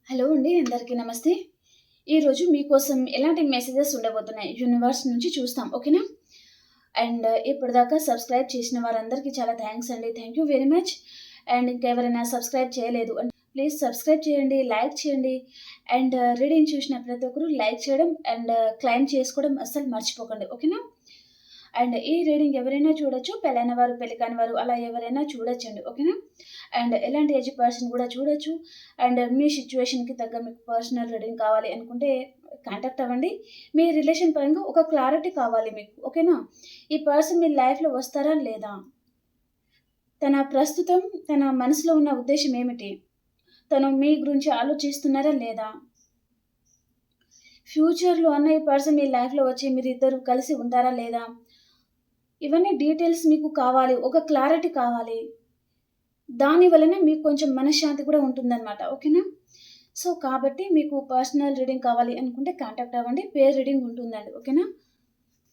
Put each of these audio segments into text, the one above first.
Hello అండి. అందరికీ నమస్తే. ఈరోజు మీకోసం ఎలాంటి మెసేజెస్ ఉండబోతున్నాయి యూనివర్స్ నుంచి చూస్తాం. ఓకేనా? అండ్ ఇప్పటిదాకా సబ్స్క్రైబ్ చేసిన వారందరికీ చాలా థ్యాంక్స్ అండి. Thank you very much. And ఇంకెవరైనా సబ్స్క్రైబ్ చేయలేదు అంటే ప్లీజ్ సబ్స్క్రైబ్ చేయండి, లైక్ చేయండి. అండ్ రీడింగ్ చూసిన ప్రతి ఒక్కరు లైక్ చేయడం అండ్ క్లైమ్ చేసుకోవడం అస్సలు మర్చిపోకండి. ఓకేనా? అండ్ ఈ రీడింగ్ ఎవరైనా చూడొచ్చు. పెళ్ళైన వారు, పెళ్లి కాని వారు అలా ఎవరైనా చూడొచ్చండి. ఓకేనా? అండ్ ఎలాంటి ఏజ్ పర్సన్ కూడా చూడొచ్చు. అండ్ మీ సిచ్యువేషన్‌కి తగ్గ మీకు పర్సనల్ రీడింగ్ కావాలి అనుకుంటే కాంటాక్ట్ అవ్వండి. మీ రిలేషన్ పరంగా ఒక క్లారిటీ కావాలి మీకు. ఓకేనా? ఈ పర్సన్ మీ లైఫ్‌లో వస్తారా లేదా? ప్రస్తుతం తన మనసులో ఉన్న ఉద్దేశ్యం ఏమిటి? తను మీ గురించి ఆలోచిస్తున్నారా లేదా? ఫ్యూచర్‌లో అన్న ఈ పర్సన్ మీ లైఫ్‌లో వచ్చి మీరిద్దరూ కలిసి ఉంటారా లేదా? ఇవన్నీ డీటెయిల్స్ మీకు కావాలి. ఒక క్లారిటీ కావాలి. దాని వలన మీకు కొంచెం మనశ్శాంతి కూడా ఉంటుందనమాట. ఓకేనా? సో, కాబట్టి మీకు పర్సనల్ రీడింగ్ కావాలి అనుకుంటే కాంటాక్ట్ అవ్వండి. పే రీడింగ్ ఉంటుందండి. ఓకేనా?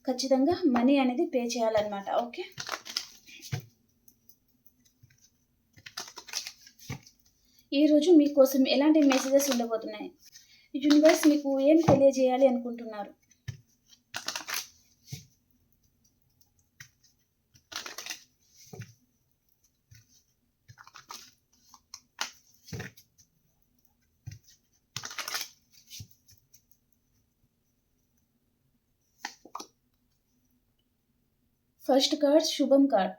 ఖచ్చితంగా మనీ అనేది పే చేయాలనమాట. ఓకే. ఈరోజు మీకోసం ఎలాంటి మెసేజెస్ ఉండబోతున్నాయి? యూనివర్స్ మీకు ఏం తెలియజేయాలి అనుకుంటున్నారు? ఫస్ట్ కార్డ్ శుభం card,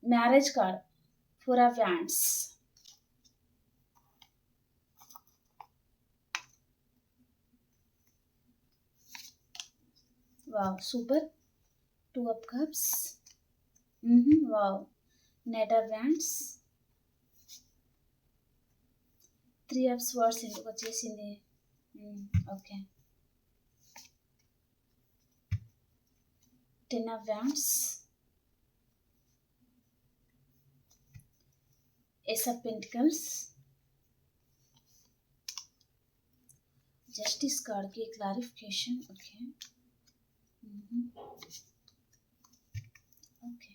marriage card, 4 of wands. Wow! Super. 2 of cups. Wow! Knight of wands. 3 of swords ఎందుకొచ్చేసింది? Okay. 10 of wands. Ace of pentacles. Justice కార్డ్‌కి clarification. Okay. Okay.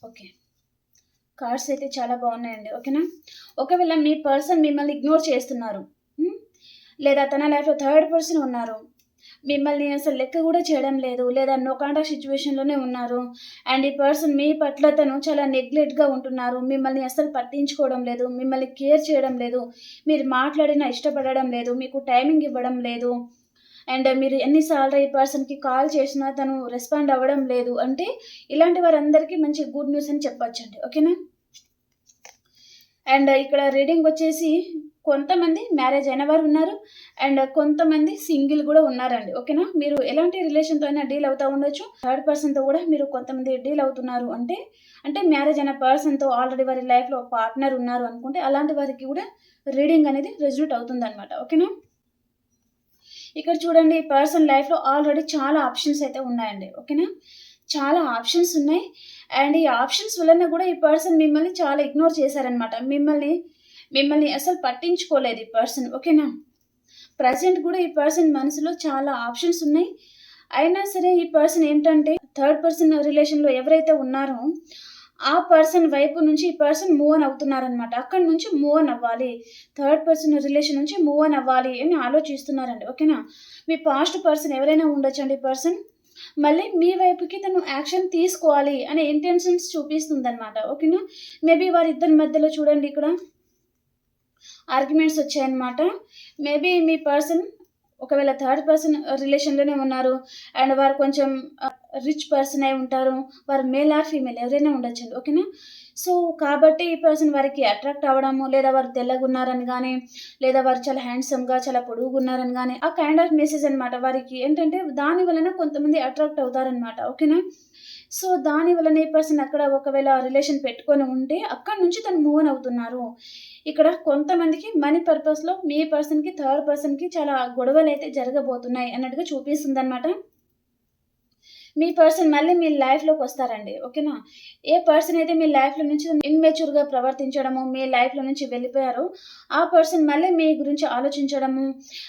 Okay. Cards అయితే చాలా బాగున్నాయండి. ఓకేనా? ఒకవేళ మీ పర్సన్ మిమ్మల్ని ఇగ్నోర్ చేస్తున్నారు. లేదా తన లైఫ్‌లో థర్డ్ పర్సన్ ఉన్నారు. మిమ్మల్ని అసలు లెక్క కూడా చేయడం లేదు. లేదా నో కాంటాక్ట్ సిట్యుయేషన్‌లోనే ఉన్నారు. అండ్ ఈ పర్సన్ మీ పట్ల తను చాలా నెగ్లెక్ట్‌గా ఉంటున్నారు. మిమ్మల్ని అస్సలు పట్టించుకోవడం లేదు. మిమ్మల్ని కేర్ చేయడం లేదు. మీరు మాట్లాడినా ఇష్టపడడం లేదు. మీకు టైమింగ్ ఇవ్వడం లేదు. అండ్ మీరు ఎన్ని సార్లు ఈ పర్సన్‌కి కాల్ చేసినా తను రెస్పాండ్ అవ్వడం లేదు. అంటే ఇలాంటి వారందరికీ మంచి గుడ్ న్యూస్ అని చెప్పొచ్చండి. ఓకేనా? అండ్ ఇక్కడ రీడింగ్ వచ్చేసి కొంతమంది మ్యారేజ్ అయిన వారు ఉన్నారు. అండ్ కొంతమంది సింగిల్ కూడా ఉన్నారండి. ఓకేనా? మీరు ఎలాంటి రిలేషన్‌తో అయినా డీల్ అవుతా ఉండొచ్చు. థర్డ్ పర్సన్‌తో కూడా మీరు కొంతమంది డీల్ అవుతున్నారు అంటే మ్యారేజ్ అయిన పర్సన్‌తో ఆల్రెడీ వారి లైఫ్‌లో పార్ట్నర్ ఉన్నారు అనుకుంటే అలాంటి వారికి కూడా రీడింగ్ అనేది రెజొనేట్ అవుతుందనమాట. ఓకేనా? ఇక్కడ చూడండి, ఈ పర్సన్ లైఫ్‌లో ఆల్రెడీ చాలా ఆప్షన్స్ అయితే ఉన్నాయండి. ఓకేనా? చాలా ఆప్షన్స్ ఉన్నాయి. అండ్ ఈ ఆప్షన్స్ వలన కూడా ఈ పర్సన్ మిమ్మల్ని చాలా ఇగ్నోర్ చేశారనమాట. మిమ్మల్ని అసలు పట్టించుకోలేదు ఈ పర్సన్. ఓకేనా? ప్రెజెంట్ కూడా ఈ పర్సన్ మనసులో చాలా ఆప్షన్స్ ఉన్నాయి. అయినా సరే ఈ పర్సన్ ఏంటంటే థర్డ్ పర్సన్ రిలేషన్‌లో ఎవరైతే ఉన్నారో ఆ పర్సన్ వైపు నుంచి ఈ పర్సన్ మూవ్ ఆన్ అవుతున్నారనమాట. అక్కడి నుంచి మూవ్ ఆన్ అవ్వాలి. థర్డ్ పర్సన్ రిలేషన్ నుంచి మూవ్ ఆన్ అవ్వాలి అని ఆలోచిస్తున్నారండి. ఓకేనా? మీ పాస్ట్ పర్సన్ ఎవరైనా ఉండొచ్చండి ఈ పర్సన్. మళ్ళీ మీ వైపుకి తను యాక్షన్ తీసుకోవాలి అనే ఇంటెన్షన్స్ చూపిస్తుందనమాట. ఓకేనా? మేబీ వారిద్దరి మధ్యలో చూడండి ఇక్కడ ఆర్గ్యుమెంట్స్ వచ్చాయన్నమాట. మేబీ మీ పర్సన్ ఒకవేళ థర్డ్ పర్సన్ రిలేషన్‌లోనే ఉన్నారు. అండ్ వారు కొంచెం రిచ్ పర్సన్ అయి ఉంటారు. వారు మేల్ ఆర్ ఫీమేల్ ఎవరైనా ఉండొచ్చండి. ఓకేనా? సో, కాబట్టి ఈ పర్సన్ వారికి అట్రాక్ట్ అవ్వడము, లేదా వారు తెల్లగున్నారని గానీ, లేదా వారు చాలా హ్యాండ్సమ్‌గా, చాలా పొడుగున్నారని గానీ, ఆ కైండ్ ఆఫ్ మెసేజ్ అనమాట. వారికి ఏంటంటే దాని వలన కొంతమంది అట్రాక్ట్ అవుతారనమాట. ఓకేనా? సో, దాని వలన ఈ పర్సన్ అక్కడ ఒకవేళ రిలేషన్ పెట్టుకొని ఉంటే, అక్కడి నుంచి తను మూవ్ ఆన్ అవుతున్నారు. ఇక్కడ కొంతమందికి మనీ పర్పస్‌లో మీ పర్సన్‌కి, థర్డ్ పర్సన్‌కి చాలా గొడవలైతే జరగబోతున్నాయి అన్నట్టుగా చూపిస్తుందనమాట. మీ పర్సన్ మళ్ళీ మీ లైఫ్‌లోకి వస్తారండి. ఓకేనా? ఏ పర్సన్ అయితే మీ లైఫ్‌లో నుంచి ఇమ్మెచ్యూర్‌గా ప్రవర్తించడము, మీ లైఫ్‌లో నుంచి వెళ్ళిపోయారో, ఆ పర్సన్ మళ్ళీ మీ గురించి ఆలోచించడము,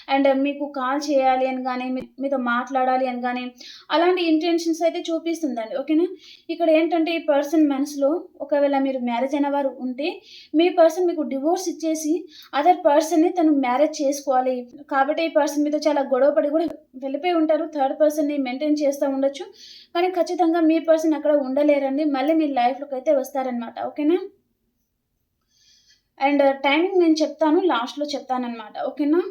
అండ్ మీకు కాల్ చేయాలి అని గాని, మీతో మాట్లాడాలి అని గాని, అలాంటి ఇంటెన్షన్స్ అయితే చూపిస్తుందండి. ఓకేనా? ఇక్కడ ఏంటంటే ఈ పర్సన్ మనసులో ఒకవేళ మీరు మ్యారేజ్ అయిన వారు ఉంటే, మీ పర్సన్ మీకు డివోర్స్ ఇచ్చేసి అదర్ పర్సన్‌ని తను మ్యారేజ్ చేసుకోవాలి. కాబట్టి ఈ పర్సన్ మీతో చాలా గొడవ పడి కూడా వెళ్ళిపోయి ఉంటారు. థర్డ్ పర్సన్‌ని మెయింటైన్ చేస్తా ఉండొచ్చు. కానీ ఖచ్చితంగా మీ పర్సన్ అక్కడ ఉండలేరండి. మళ్ళీ మీ లైఫ్‌లోకైతే వస్తారనమాట. ఓకేనా? అండ్ టైమింగ్ నేను చెప్తాను. లాస్ట్‌లో చెప్తాననమాట. ఓకేనా?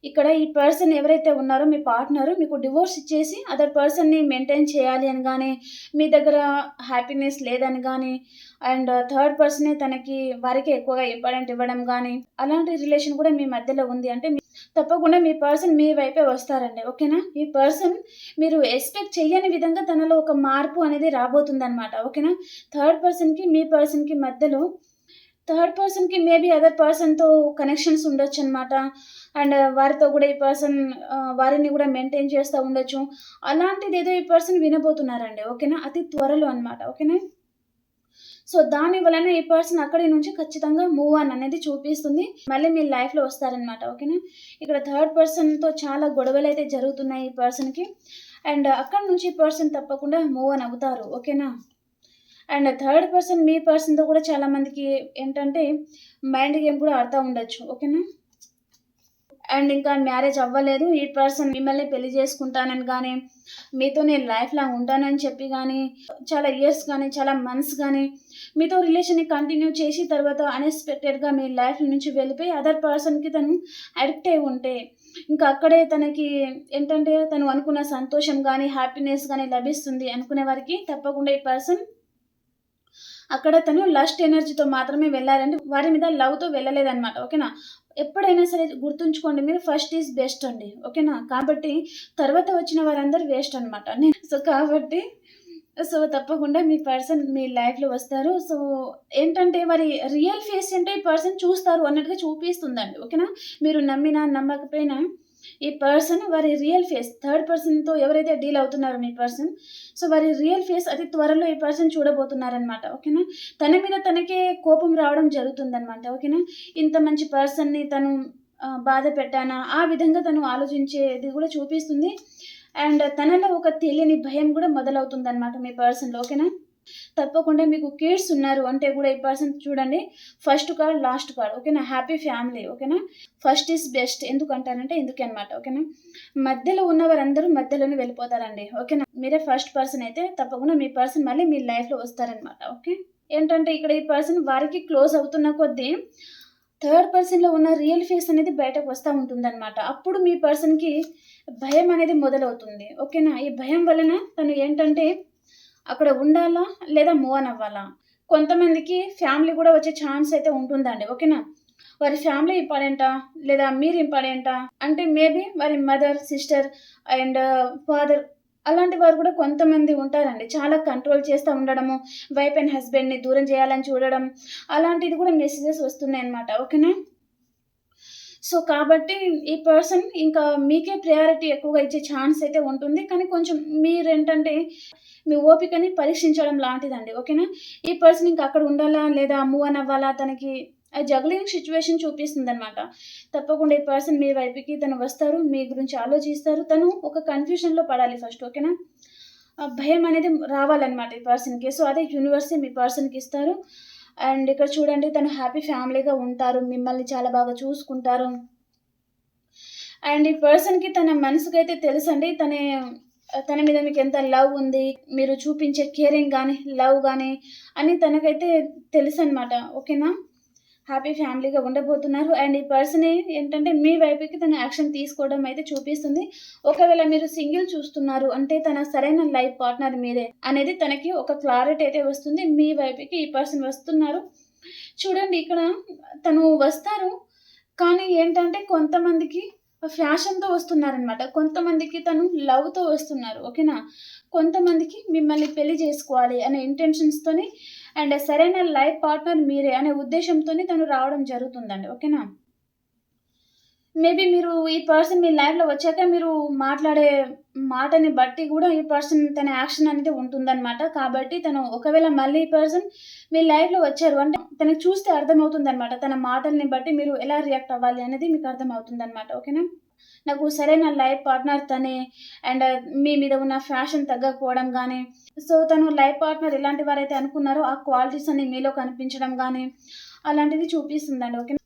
ఇక్కడ ఈ పర్సన్ ఎవరైతే ఉన్నారో మీ పార్ట్నర్ మీకు డివోర్స్ ఇచ్చేసి అదర్ పర్సన్‌ని మెయింటైన్ చేయాలి అని గాని, మీ దగ్గర హ్యాపీనెస్ లేదని గాని, అండ్ థర్డ్ పర్సనే తనకి వారికే ఎక్కువగా ఇంపార్టెంట్ ఇవ్వడం గాని, అలాంటి రిలేషన్ కూడా మీ మధ్యలో ఉంది అంటే తప్పకుండా మీ పర్సన్ మీ వైపే వస్తారండి. ఓకేనా? ఈ పర్సన్ మీరు ఎక్స్‌పెక్ట్ చెయ్యని విధంగా తనలో ఒక మార్పు అనేది రాబోతుందనమాట. ఓకేనా? థర్డ్ పర్సన్‌కి, మీ పర్సన్‌కి మధ్యలో థర్డ్ పర్సన్‌కి మేబీ అదర్ పర్సన్‌తో కనెక్షన్స్ ఉండొచ్చనమాట. అండ్ వారితో గూడా ఈ పర్సన్ వారిని గూడా మెయింటైన్ చేస్తా ఉండొచ్చు. అలాంటిదేదో ఈ పర్సన్ వినబోతున్నారండి. ఓకేనా? అతి త్వరలో అనమాట. ఓకేనా? సో, దాని వలన ఈ పర్సన్ అక్కడి నుంచి ఖచ్చితంగా మూవ్ ఆన్ అనేది చూపిస్తుంది. మళ్ళీ మీ లైఫ్‌లో వస్తారనమాట. ఓకేనా? ఇక్కడ థర్డ్ పర్సన్‌తో చాలా గొడవలైతే జరుగుతున్నాయి ఈ పర్సన్‌కి. అండ్ అక్కడి నుంచి ఈ పర్సన్ తప్పకుండా మూవ్ ఆన్ అవుతారు. ఓకేనా? అండ్ థర్డ్ పర్సన్ మీ పర్సన్‌తో కూడా చాలా మందికి ఏంటంటే మైండ్ గేమ్ కూడా ఆడుతా ఉండొచ్చు. ఓకేనా? అండ్ ఇంకా మ్యారేజ్ అవ్వలేదు. ఈ పర్సన్ మిమ్మల్ని పెళ్లి చేసుకుంటానని గాని, మీతో నేను లైఫ్ లాంగ్ ఉంటానని చెప్పి గాని, చాలా ఇయర్స్ గాని, చాలా మంత్స్ గాని, మీతో రిలేషన్‌ని కంటిన్యూ చేసి తర్వాత అన్‌ఎక్స్‌పెక్టెడ్‌గా మీ లైఫ్ నుంచి వెళ్ళిపోయి అదర్ పర్సన్‌కి తను అడిక్ట్ అయి ఉంటే, ఇంకా అక్కడే తనకి ఏంటంటే తను అనుకున్న సంతోషం గాని, హ్యాపీనెస్ గాని లభిస్తుంది అనుకునే వారికి తప్పకుండా ఈ పర్సన్ అక్కడ తను లస్ట్ ఎనర్జీతో మాత్రమే వెళ్లారండి. వారి మీద లవ్‌తో వెళ్ళలేదన్నమాట. ఓకేనా? ఎప్పుడైనా సరే గుర్తుంచుకోండి మీరు ఫస్ట్ ఈజ్ బెస్ట్ అండి. ఓకేనా? కాబట్టి తర్వాత వచ్చిన వారందరూ వేస్ట్ అన్నమాట. కాబట్టి తప్పకుండా మీ పర్సన్ మీ లైఫ్‌లో వస్తారు. ఏంటంటే వారి రియల్ ఫేస్ ఏంటో ఈ పర్సన్ చూస్తారు అన్నట్టుగా చూపిస్తుందండి. ఓకేనా? మీరు నమ్మినా నమ్మకపోయినా ఈ పర్సన్ వారి రియల్ ఫేస్ థర్డ్ పర్సన్‌తో ఎవరైతే డీల్ అవుతున్నారో మీ పర్సన్, వారి రియల్ ఫేస్ అతి త్వరలో ఈ పర్సన్ చూడబోతున్నారనమాట. ఓకేనా? తన మీద తనకే కోపం రావడం జరుగుతుందనమాట. ఓకేనా? ఇంత మంచి పర్సన్‌ని తను బాధ పెట్టానా? ఆ విధంగా తను ఆలోచించేది కూడా చూపిస్తుంది. అండ్ తనలో ఒక తెలియని భయం కూడా మొదలవుతుందనమాట మీ పర్సన్‌లో. ఓకేనా? తప్పకుండా మీకు కిడ్స్ ఉన్నారు అంటే కూడా ఈ పర్సన్ చూడండి ఫస్ట్ కార్డ్, లాస్ట్ కార్డ్. ఓకేనా? Happy family. ఓకేనా? ఫస్ట్ ఈజ్ బెస్ట్ ఎందుకంటారంటే ఇందుకే అనమాట. ఓకేనా? మధ్యలో ఉన్నవారందరూ మధ్యలోనే వెళ్ళిపోతారండి. ఓకేనా? మీరే ఫస్ట్ పర్సన్ అయితే తప్పకుండా మీ పర్సన్ మళ్ళీ మీ లైఫ్‌లో వస్తారనమాట. ఓకే. ఏంటంటే ఇక్కడ ఈ పర్సన్ వారికి క్లోజ్ అవుతున్న కొద్దీ థర్డ్ పర్సన్‌లో ఉన్న రియల్ ఫేస్ అనేది బయటకు వస్తా ఉంటుందనమాట. అప్పుడు మీ పర్సన్‌కి భయం అనేది మొదలవుతుంది. ఓకేనా? ఈ భయం వలన తను ఏంటంటే అక్కడ ఉండాలా? లేదా మూవ్ ఆన్ అవ్వాలా? కొంతమందికి ఫ్యామిలీ గూడా వచ్చే ఛాన్స్ అయితే ఉంటుందండి. ఓకేనా? వారి ఫ్యామిలీ ఇంపార్టెంటా? లేదా మీరు ఇంపార్టెంటా? అంటే మేబీ వారి మదర్, సిస్టర్ అండ్ ఫాదర్ అలాంటి వారు కూడా కొంతమంది ఉంటారండి. చాలా కంట్రోల్ చేస్తా ఉండడము, వైఫ్ అండ్ హస్బెండ్‌ని దూరం చేయాలని చూడడం, అలాంటిది కూడా మెసేజెస్ వస్తున్నాయన్నమాట. ఓకేనా? కాబట్టి ఈ పర్సన్ ఇంకా మీకే ప్రయారిటీ ఎక్కువగా ఇచ్చే ఛాన్స్ అయితే ఉంటుంది. కానీ కొంచెం మీరేంటంటే మీ ఓపికని పరీక్షించడం లాంటిదండి. ఓకేనా? ఈ పర్సన్ ఇంకా అక్కడ ఉండాలా? లేదా మూవ్ ఆన్ అవ్వాలా? తనకి జగ్లింగ్ సిట్యుయేషన్ చూపిస్తుందనమాట. తప్పకుండా ఈ పర్సన్ మీ వైపుకి తను వస్తారు. మీ గురించి ఆలోచిస్తారు. తను ఒక కన్‌ఫ్యూషన్‌లో పడాలి ఫస్ట్. ఓకేనా? భయం అనేది రావాలనమాట ఈ పర్సన్‌కి. అదే యూనివర్సే మీ పర్సన్‌కి ఇస్తారు. అండ్ ఇక్కడ చూడండి తను హ్యాపీ ఫ్యామిలీగా ఉంటారు. మిమ్మల్ని చాలా బాగా చూసుకుంటారు. అండ్ ఈ పర్సన్‌కి తన మనసుకైతే తెలుసండి. తన మీద మీకెంత లవ్ ఉంది. మీరు చూపించే కేరింగ్ గాని, లవ్ గాని అని తనకైతే తెలుసనమాట. ఓకేనా? హ్యాపీ ఫ్యామిలీగా ఉండబోతున్నారు. అండ్ ఈ పర్సనే ఏంటంటే మీ వైపుకి తన యాక్షన్ తీసుకోవడం అయితే చూపిస్తుంది. ఒకవేళ మీరు సింగిల్ చూస్తున్నారు అంటే తన సరైన లైఫ్ పార్ట్నర్ మీరే అనేది తనకి ఒక క్లారిటీ అయితే వస్తుంది. మీ వైపుకి ఈ పర్సన్ వస్తున్నారు. చూడండి ఇక్కడ తను వస్తారు. కానీ ఏంటంటే కొంతమందికి ఫ్యాషన్‌తో వస్తున్నారనమాట. కొంతమందికి తను లవ్‌తో వస్తున్నారు. ఓకేనా? కొంతమందికి మిమ్మల్ని పెళ్లి చేసుకోవాలి అనే ఇంటెన్షన్స్‌తోని అండ్ సరైన లైఫ్ పార్ట్నర్ మీరే అనే ఉద్దేశ్యంతోని తను రావడం జరుగుతుందండి. ఓకేనా? మేబీ మీరు ఈ పర్సన్ మీ లైఫ్‌లో వచ్చాక మీరు మాట్లాడే మాటని బట్టి గూడా ఈ పర్సన్ తన యాక్షన్ అనేది ఉంటుందనమాట. కాబట్టి తను ఒకవేళ మళ్ళీ ఈ పర్సన్ మీ లైఫ్‌లో వచ్చారు అంటే తనకి చూస్తే అర్థమవుతుందనమాట. తన మాటల్ని బట్టి మీరు ఎలా రియాక్ట్ అవ్వాలి అనేది మీకు అర్థమవుతుందనమాట. ఓకేనా? నాకు సరైన లైఫ్ పార్ట్నర్ తనే అండ్ మీ మీద ఉన్న ఫ్యాషన్ తగ్గకపోవడం గానీ, సో తను లైఫ్ పార్ట్నర్ ఎలాంటి వారైతే అనుకున్నారో ఆ క్వాలిటీస్ అన్నీ మీలో కనిపించడం గానీ, అలాంటిది చూపిస్తుందండి. ఓకేనా?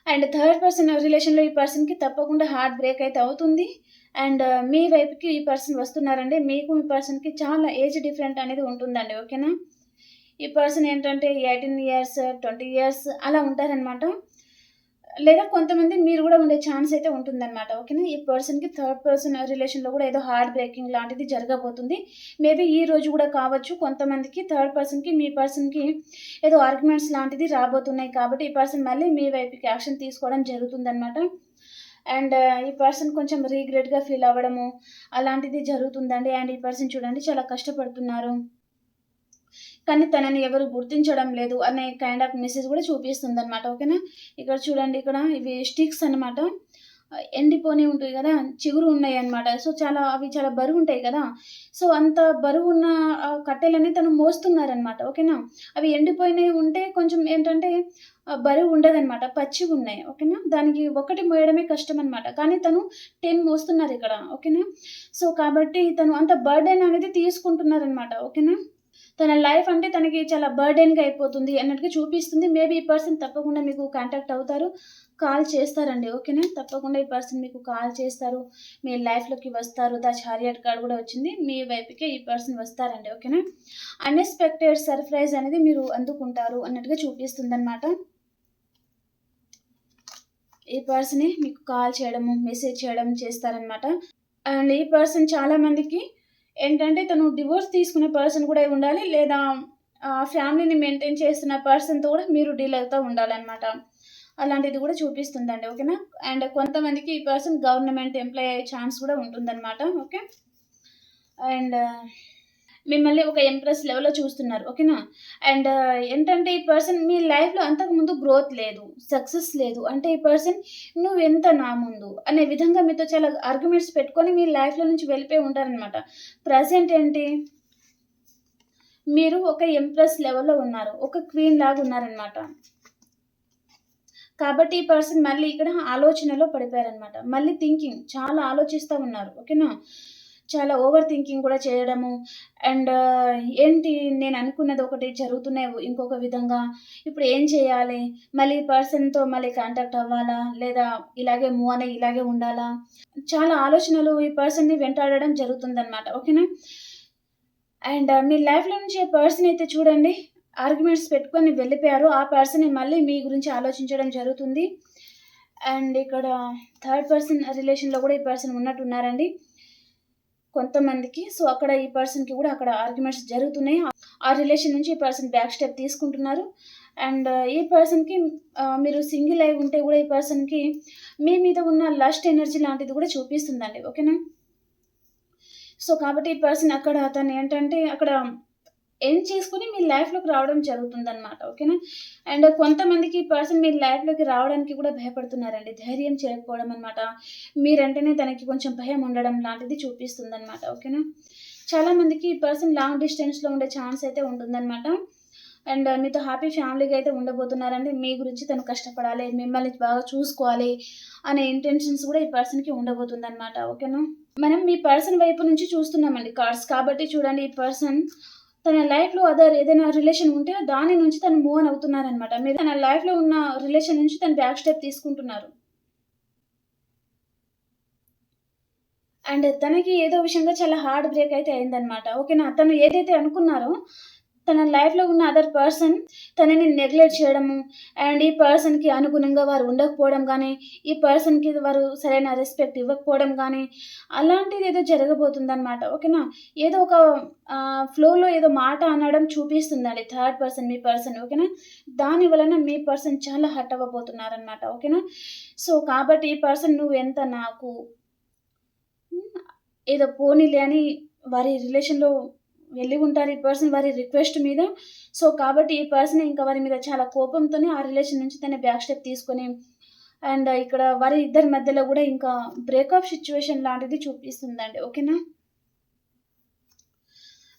అండ్ థర్డ్ పర్సన్ రిలేషన్‌లో ఈ పర్సన్‌కి తప్పకుండా హార్ట్ బ్రేక్ అయితే అవుతుంది. అండ్ మీ వైపుకి ఈ పర్సన్ వస్తున్నారండి. మీకు మీ పర్సన్‌కి చాలా ఏజ్ డిఫరెంట్ అనేది ఉంటుందండి. ఓకేనా? ఈ పర్సన్ ఏంటంటే 18 ఇయర్స్, 20 ఇయర్స్ అలా ఉంటారనమాట. లేదా కొంతమంది మీరు గూడా ఉండే ఛాన్స్ అయితే ఉంటుందనమాట. ఓకేనా? ఈ పర్సన్‌కి థర్డ్ పర్సన్ రిలేషన్‌లో గూడా ఏదో హార్ట్ బ్రేకింగ్ లాంటిది జరగబోతుంది. మేబీ ఈ రోజు గూడా కావచ్చు. కొంతమందికి థర్డ్ పర్సన్‌కి, మీ పర్సన్‌కి ఏదో ఆర్గ్యుమెంట్స్ లాంటిది రాబోతున్నాయి కాబట్టి, ఈ పర్సన్ మళ్ళీ మీ వైపుకి యాక్షన్ తీసుకోవడం జరుగుతుందనమాట. అండ్ ఈ పర్సన్ కొంచెం రిగ్రెట్‌గా ఫీల్ అవ్వడము అలాంటిది జరుగుతుందండి. అండ్ ఈ పర్సన్ చూడండి చాలా కష్టపడుతున్నారు. కానీ తనని ఎవరు గుర్తించడం లేదు అనే కైండ్ ఆఫ్ మెసేజ్ గూడా చూపిస్తుందనమాట. ఓకేనా? ఇక్కడ చూడండి ఇక్కడ ఇవి స్టిక్స్ అనమాట. ఎండిపోనియి ఉంటాయి గదా! చిగురు ఉన్నాయన్నమాట. సో, అవి చాలా బరువుంటాయి గదా! సో, అంత బరువున్న కట్టెలని తను మోస్తున్నారనమాట. ఓకేనా? అవి ఎండిపోయినయి ఉంటే కొంచెం ఏంటంటే బరువు ఉండదనమాట. పచ్చిగున్నాయి. ఓకేనా? దానికి ఒకటి మోయడమే కష్టమనమాట. కానీ తను 10 మోస్తున్నారిక్కడ. ఓకేనా? సో, కాబట్టి తను అంత బర్డెన్ అనేది తీసుకుంటున్నారనమాట. ఓకేనా? తన లైఫ్ అంటే తనకి చాలా బర్డెన్‌గా అయిపోతుంది అన్నట్టుగా చూపిస్తుంది. మేబీ ఈ పర్సన్ తప్పకుండా మీకు కాంటాక్ట్ అవుతారు. కాల్ చేస్తారండి. ఓకేనా? తప్పకుండా ఈ పర్సన్ మీకు కాల్ చేస్తారు. మీ లైఫ్‌లోకి వస్తారు. ద చారియట్ కార్డ్ గూడా వచ్చింది. మీ వైపుకే ఈ పర్సన్ వస్తారండి. ఓకేనా? అన్‌ఎక్స్‌పెక్టెడ్ సర్ప్రైజ్ అనేది మీరు అందుకుంటారు అన్నట్టుగా చూపిస్తుందనమాట. ఈ పర్సనే మీకు కాల్ చేయడము, మెసేజ్ చేయడం చేస్తారనమాట. అండ్ ఈ పర్సన్ చాలా మందికి ఏంటంటే తను డివోర్స్ తీసుకునే పర్సన్ కూడా ఉండాలి. లేదా ఫ్యామిలీని మెయింటైన్ చేస్తున్న పర్సన్‌తో కూడా మీరు డీల్ అవుతా ఉండాలనమాట. అలాంటిది కూడా చూపిస్తుందండి. ఓకేనా? అండ్ కొంతమందికి ఈ పర్సన్ గవర్నమెంట్ ఎంప్లాయీ అయ్యే ఛాన్స్ కూడా ఉంటుందనమాట. ఓకే. అండ్ మిమ్మల్ని ఒక ఎంప్రెస్ లెవెల్‌లో చూస్తున్నారు. ఓకేనా? అండ్ ఏంటంటే ఈ పర్సన్ మీ లైఫ్‌లో అంతకుముందు గ్రోత్ లేదు. సక్సెస్ లేదు. అంటే ఈ పర్సన్ నువ్వెంత నా ముందు అనే విధంగా మీతో చాలా ఆర్గ్యుమెంట్స్ పెట్టుకొని మీ లైఫ్‌లో నుంచి వెళ్ళిపోయి ఉంటారనమాట. ప్రెజెంట్ ఏంటి? మీరు ఒక ఎంప్రెస్ లెవెల్‌లో ఉన్నారు. ఒక క్వీన్ లాగా ఉన్నారనమాట. కాబట్టి ఈ పర్సన్ మళ్ళీ ఇక్కడ ఆలోచనలో పడిపోయారనమాట. మళ్ళీ థింకింగ్ చాలా ఆలోచిస్తా ఉన్నారు. ఓకేనా? చాలా ఓవర్ థింకింగ్ కూడా చేయడము. అండ్ ఏంటి నేననుకున్నది ఒకటి జరుగుతున్నాయి ఇంకొక విధంగా. ఇప్పుడు ఏం చేయాలి? మళ్ళీ ఈ పర్సన్‌తో మళ్ళీ కాంటాక్ట్ అవ్వాలా? లేదా ఇలాగే మూవ్ ఆన్ అయ్యి ఇలాగే ఉండాలా? చాలా ఆలోచనలు ఈ పర్సన్‌ని వెంటాడడం జరుగుతుందనమాట. ఓకేనా? అండ్ మీ లైఫ్‌లో నుంచి ఆ పర్సన్ అయితే చూడండి ఆర్గ్యుమెంట్స్ పెట్టుకొని వెళ్ళిపోయారు. ఆ పర్సనే మళ్ళీ మీ గురించి ఆలోచించడం జరుగుతుంది. అండ్ ఇక్కడ థర్డ్ పర్సన్ రిలేషన్‌లో కూడా ఈ పర్సన్ ఉన్నట్టున్నారండి కొంతమందికి. సో, అక్కడ ఈ పర్సన్‌కి కూడా అక్కడ ఆర్గ్యుమెంట్స్ జరుగుతున్నాయి. ఆ రిలేషన్ నుంచి ఈ పర్సన్ బ్యాక్ స్టెప్ తీసుకుంటున్నారు. అండ్ ఈ పర్సన్‌కి మీరు సింగిల్ అయి ఉంటే కూడా ఈ పర్సన్‌కి మీ మీద ఉన్న లస్ట్ ఎనర్జీ లాంటిది కూడా చూపిస్తుందండి. ఓకేనా? సో, కాబట్టి ఈ పర్సన్ అక్కడ తనేంటంటే అక్కడ ఎండ్ చేసుకొని మీ లైఫ్‌లోకి రావడం జరుగుతుందనమాట. ఓకేనా? అండ్ కొంతమందికి ఈ పర్సన్ మీ లైఫ్‌లోకి రావడానికి కూడా భయపడుతున్నారండి. ధైర్యం చేయకపోవడం అనమాట. మీరంటేనే తనకి కొంచెం భయం ఉండడం లాంటిది చూపిస్తుందనమాట. ఓకేనా? చాలా మందికి ఈ పర్సన్ లాంగ్ డిస్టెన్స్‌లో ఉండే ఛాన్స్ అయితే ఉంటుందనమాట. అండ్ మీతో హ్యాపీ ఫ్యామిలీగా అయితే ఉండబోతున్నారండి. మీ గురించి తను కష్టపడాలి, మిమ్మల్ని బాగా చూసుకోవాలి అనే ఇంటెన్షన్స్ కూడా ఈ పర్సన్‌కి ఉండబోతుందనమాట. ఓకేనా? మనం మీ పర్సన్ వైపు నుంచి చూస్తున్నామండి కార్డ్స్. కాబట్టి చూడండి ఈ పర్సన్ తన లైఫ్‌లో అదర్ ఏదైనా రిలేషన్ ఉంటే దాని నుంచి తను మూవ్ ఆన్ అవుతున్నారనమాట. మీరు తన లైఫ్‌లో ఉన్న రిలేషన్ నుంచి తను బ్యాక్ స్టెప్ తీసుకుంటున్నారు. అండ్ తనకి ఏదో విషయంగా చాలా హార్ట్ బ్రేక్ అయితే అయిందనమాట. ఓకేనా? తను ఏదైతే అనుకున్నారో తన లైఫ్‌లో ఉన్న అదర్ పర్సన్ తనని నెగ్లెక్ట్ చేయడము, అండ్ ఈ పర్సన్‌కి అనుగుణంగా వారు ఉండకపోవడం గానీ, ఈ పర్సన్‌కి వారు సరైన రెస్పెక్ట్ ఇవ్వకపోవడం గానీ, అలాంటిదేదో జరగబోతుందనమాట. ఓకేనా? ఏదో ఒక ఫ్లోలో ఏదో మాట అనడం చూపిస్తుందండి థర్డ్ పర్సన్ మీ పర్సన్. ఓకేనా? దాని వలన మీ పర్సన్ చాలా హర్ట్ అవ్వబోతున్నారనమాట. ఓకేనా? సో, కాబట్టి ఈ పర్సన్ నువ్వెంత నాకు ఏదో పోనీలే అని వారి రిలేషన్‌లో వెళ్ళి ఉంటారు ఈ పర్సన్ వారి రిక్వెస్ట్ మీద. సో, కాబట్టి ఈ పర్సన్ ఇంకా వారి మీద చాలా కోపంతోని ఆ రిలేషన్ నుంచి తను బ్యాక్ స్టెప్ తీసుకొని అండ్ ఇక్కడ వారి ఇద్దరి మధ్యలో కూడా ఇంకా బ్రేకప్ సిచ్యువేషన్ లాంటిది చూపిస్తుందండి. ఓకేనా?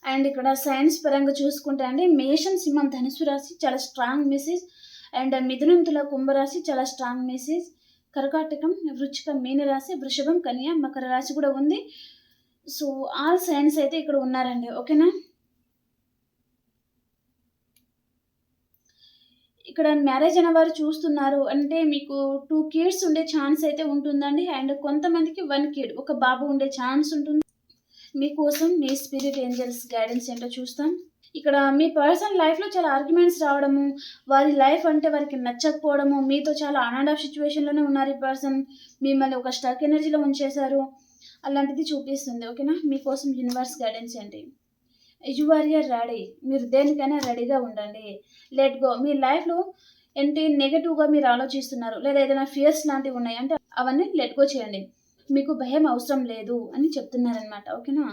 అండ్ ఇక్కడ సైన్స్ పరంగా చూసుకుంటే అండి, మేషం, సింహం, ధనుసు రాశి చాలా స్ట్రాంగ్ మెసేజ్. అండ్ మిథునం, తుల, కుంభరాశి చాలా స్ట్రాంగ్ మెసేజ్. కర్కాటకం, వృచ్చికం, మీన రాశి, వృషభం, కన్య, మకర రాశి కూడా ఉంది. సో ఆల్ సైన్స్ అయితే ఇక్కడ ఉన్నారండి. ఓకేనా? ఇక్కడ మ్యారేజ్ అయిన వారు చూస్తున్నారు అంటే మీకు 2 కిడ్స్ ఉండే ఛాన్స్ అయితే ఉంటుందండి. అండ్ కొంతమందికి 1 కిడ్, ఒక బాబు ఉండే ఛాన్స్ ఉంటుంది. మీకోసం మీ స్పిరిట్ ఏంజల్స్ గైడెన్స్ ఏంటో చూస్తాం. ఇక్కడ మీ పర్సనల్ లైఫ్లో చాలా ఆర్గ్యుమెంట్స్ రావడము, వారి లైఫ్ అంటే వారికి నచ్చకపోవడము, మీతో చాలా ఆన్ అండ్ ఆఫ్ సిచ్యువేషన్లోనే ఉన్నారు ఈ పర్సన్, మిమ్మల్ని ఒక స్టక్ ఎనర్జీలో ఉంచేశారు, అలాంటిది చూపిస్తుంది. ఓకేనా? మీకోసం యూనివర్స్ గైడెన్స్ ఏంటి? You are ready. మీరు దేనికైనా రెడీగా ఉండండి. Let go. మీ లైఫ్లో ఏంటి నెగటివ్గా మీరు ఆలోచిస్తున్నారు, లేదా ఏదైనా ఫియర్స్ లాంటివి ఉన్నాయి అంటే అవన్నీ లెట్ గో చేయండి. మీకు భయం అవసరం లేదు అని చెప్తున్నారనమాట. ఓకేనా?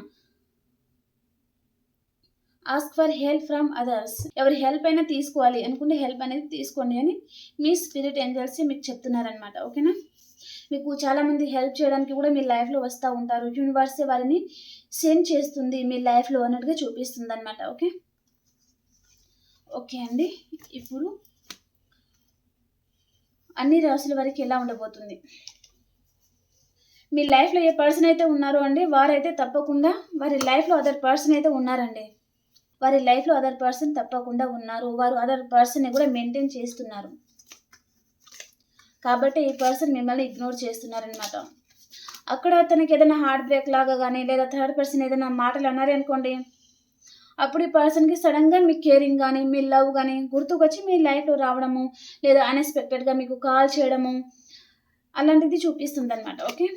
Ask for help from others. ఎవరి హెల్ప్ అయినా తీసుకోవాలి అనుకుంటే హెల్ప్ అనేది తీసుకోండి అని మీ స్పిరిట్ ఏంజల్స్ మీకు చెప్తున్నారనమాట. ఓకేనా? మీకు చాలామంది హెల్ప్ చేయడానికి కూడా మీ లైఫ్లో వస్తూ ఉంటారు. యూనివర్సే వారిని సెండ్ చేస్తుంది మీ లైఫ్లో అన్నట్టుగా చూపిస్తుంది అనమాట. ఓకే ఓకే అండి. ఇప్పుడు అన్ని రాసుల వారికి ఎలా ఉండబోతుంది? మీ లైఫ్లో ఏ పర్సన్ అయితే ఉన్నారో అండి, వారైతే తప్పకుండా వారి లైఫ్లో అదర్ పర్సన్ అయితే ఉన్నారండి. వారి లైఫ్లో అదర్ పర్సన్ తప్పకుండా ఉన్నారు. వారు అదర్ పర్సన్ని కూడా మెయింటైన్ చేస్తున్నారు. కాబట్టి ఈ పర్సన్ మిమ్మల్ని ఇగ్నోర్ చేస్తున్నారనమాట. అక్కడ తనకి ఏదైనా హార్ట్ బ్రేక్ లాగా కానీ, లేదా థర్డ్ పర్సన్ ఏదైనా మాటలు అన్నారే అనుకోండి, అప్పుడు ఈ పర్సన్కి సడన్గా మీ కేరింగ్ కానీ, మీ లవ్ కానీ గుర్తుకొచ్చి మీ లైఫ్లో రావడము, లేదా అన్ఎక్స్పెక్టెడ్గా మీకు కాల్ చేయడము, అలాంటిది చూపిస్తుంది అనమాట. ఓకే,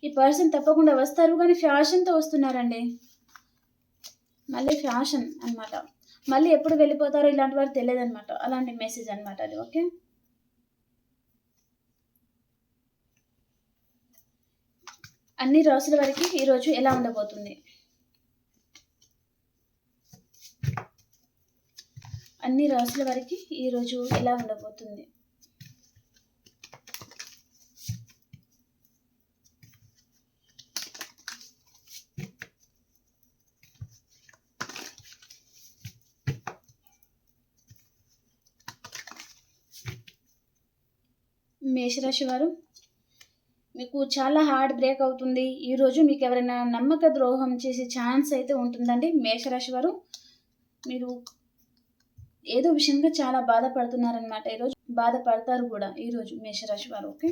ఈ పర్సన్ తప్పకుండా వస్తారు, కానీ ఫ్యాషన్తో వస్తున్నారండి. మళ్ళీ ఫ్యాషన్ అనమాట. మళ్ళీ ఎప్పుడు వెళ్ళిపోతారో ఇలాంటి వారు తెలియదు అనమాట. అలాంటి మెసేజ్ అనమాట అది. ఓకే, అన్ని రాసుల వారికి ఈరోజు ఎలా ఉండబోతుంది? అన్ని రాసుల వారికి ఈరోజు ఎలా ఉండబోతుంది? మేషరాశి వారు, మీకు చాలా హార్ట్ బ్రేక్ అవుతుంది ఈరోజు. మీకు ఎవరైనా నమ్మక ద్రోహం చేసే ఛాన్స్ అయితే ఉంటుందండి. మేషరాశి వారు, మీరు ఏదో విషయంగా చాలా బాధపడుతున్నారనమాట. ఈరోజు బాధపడతారు కూడా ఈరోజు మేషరాశి వారు. ఓకే,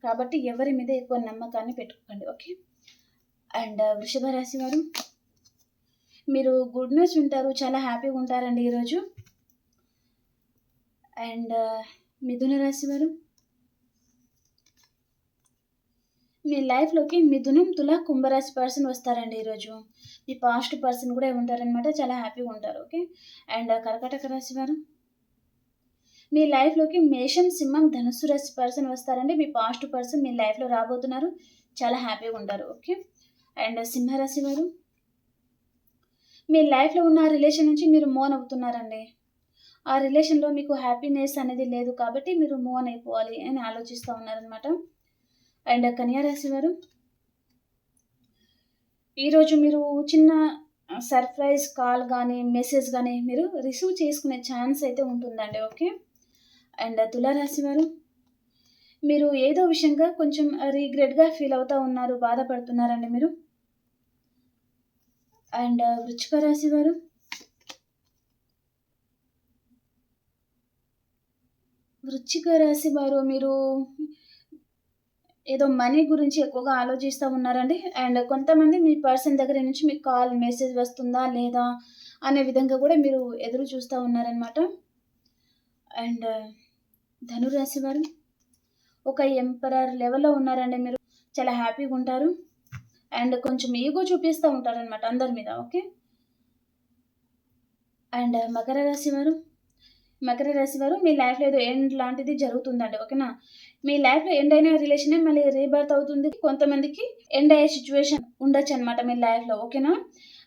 కాబట్టి ఎవరి మీద ఎక్కువ నమ్మకాన్ని పెట్టుకోండి. ఓకే, అండ్ వృషభ రాశి వారు, మీరు గుడ్ న్యూస్ వింటారు, చాలా హ్యాపీగా ఉంటారండి ఈరోజు. అండ్ మిథున రాశి వారు, మీ లైఫ్లోకి మిథునం, తుల, కుంభరాశి పర్సన్ వస్తారండి ఈరోజు. మీ పాస్ట్ పర్సన్ కూడా ఉంటారనమాట, చాలా హ్యాపీగా ఉంటారు. ఓకే, అండ్ కర్కాటక రాశి వారు, మీ లైఫ్లోకి మేషం, సింహం, ధనుస్సు రాశి పర్సన్ వస్తారండి. మీ పాస్ట్ పర్సన్ మీ లైఫ్లో రాబోతున్నారు, చాలా హ్యాపీగా ఉంటారు. ఓకే, అండ్ సింహరాశి వారు, మీ లైఫ్లో ఉన్న రిలేషన్ నుంచి మీరు మూవ్ అవుతున్నారండి. ఆ రిలేషన్లో మీకు హ్యాపీనెస్ అనేది లేదు, కాబట్టి మీరు మూవ్ అయిపోవాలి అని ఆలోచిస్తూ ఉన్నారనమాట. అండ్ కన్యా రాశి వారు, ఈరోజు మీరు చిన్న సర్ప్రైజ్ కాల్ కానీ మెసేజ్ కానీ మీరు రిసీవ్ చేసుకునే ఛాన్స్ అయితే ఉంటుందండి. ఓకే, అండ్ తులారాశి వారు, మీరు ఏదో విషయంగా కొంచెం రీగ్రెట్గా ఫీల్ అవుతూ ఉన్నారు, బాధపడుతున్నారండి మీరు. అండ్ వృశ్చిక రాశి వారు, మీరు ఏదో మనీ గురించి ఎక్కువగా ఆలోచిస్తూ ఉన్నారండి. అండ్ కొంతమంది మీ పర్సన్ దగ్గర నుంచి మీకు కాల్ మెసేజ్ వస్తుందా లేదా అనే విధంగా కూడా మీరు ఎదురు చూస్తూ ఉన్నారనమాట. అండ్ ధనురాశి వారు, ఒక ఎంపరర్ లెవెల్లో ఉన్నారండి మీరు, చాలా హ్యాపీగా ఉంటారు. అండ్ కొంచెం ఈగో చూపిస్తూ ఉంటారనమాట అందరి మీద. ఓకే, అండ్ మకర రాశి వారు, మీ లైఫ్లో ఏదో ఎండ్ లాంటిది జరుగుతుందండి. ఓకేనా, మీ లైఫ్లో ఎండ్ అయిన రిలేషనే మళ్ళీ రీబర్త్ అవుతుంది. కొంతమందికి ఎండ్ అయ్యే సిచ్యువేషన్ ఉండొచ్చు అనమాట మీ లైఫ్లో. ఓకేనా,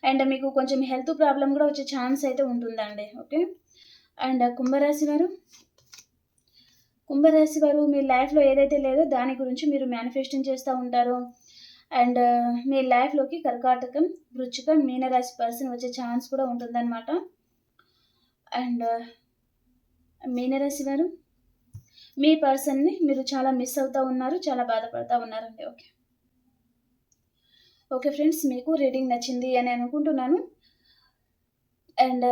అండ్ మీకు కొంచెం హెల్త్ ప్రాబ్లం కూడా వచ్చే ఛాన్స్ అయితే ఉంటుందండి. ఓకే, అండ్ కుంభరాశి వారు, కుంభరాశి వారు మీ లైఫ్‌లో ఏదైతే లేదో దాని గురించి మీరు మేనిఫెస్టింగ్ చేస్తా ఉంటారు. అండ్ మీ లైఫ్‌లోకి కర్కాటకం, వృశ్చికం, మీనరాశి పర్సన్ వచ్చే ఛాన్స్ కూడా ఉంటుందన్నమాట. అండ్ మీనరాశి వారు మీ పర్సన్‌ని మీరు చాలా మిస్ అవుతా ఉన్నారు. చాలా బాధపడతా ఉన్నారండి. ఓకే. ఓకే ఫ్రెండ్స్, మీకు రీడింగ్ నచ్చింది అని అనుకుంటున్నాను. అండ్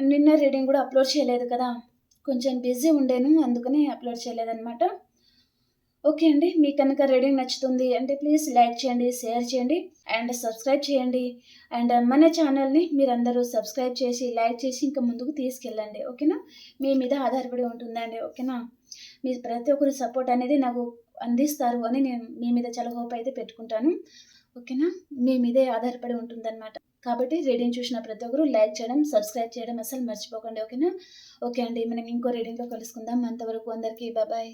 నిన్న రీడింగ్ కూడా అప్లోడ్ చేయలేదు కదా! కొంచెం బిజీ ఉండేను. అందుకని అప్లోడ్ చేయలేదనమాట. ఓకే అండి. మీకు కనుక రీడింగ్ నచ్చుతుంది అంటే ప్లీజ్ లైక్ చేయండి, షేర్ చేయండి అండ్ సబ్స్క్రైబ్ చేయండి. అండ్ మన ఛానల్‌ని మీరందరూ సబ్స్క్రైబ్ చేసి, లైక్ చేసి ఇంకా ముందుకు తీసుకెళ్ళండి. ఓకేనా? మీ మీద ఆధారపడి ఉంటుందండి. ఓకేనా? మీ ప్రతి ఒక్కరి సపోర్ట్ అనేది నాకు అందిస్తారు అని నేను మీ మీద చాలా హోప్ అయితే పెట్టుకుంటాను. ఓకేనా? మీ మీదే ఆధారపడి ఉంటుందనమాట. కాబట్టి రీడింగ్ చూసిన ప్రతి ఒక్కరు లైక్ చేయడం, సబ్స్క్రైబ్ చేయడం అస్సలు మర్చిపోకండి. ఓకేనా? ఓకే అండి. మనం ఇంకో రీడింగ్‌లో కలుసుకుందాం. అంతవరకు అందరికీ బాయ్.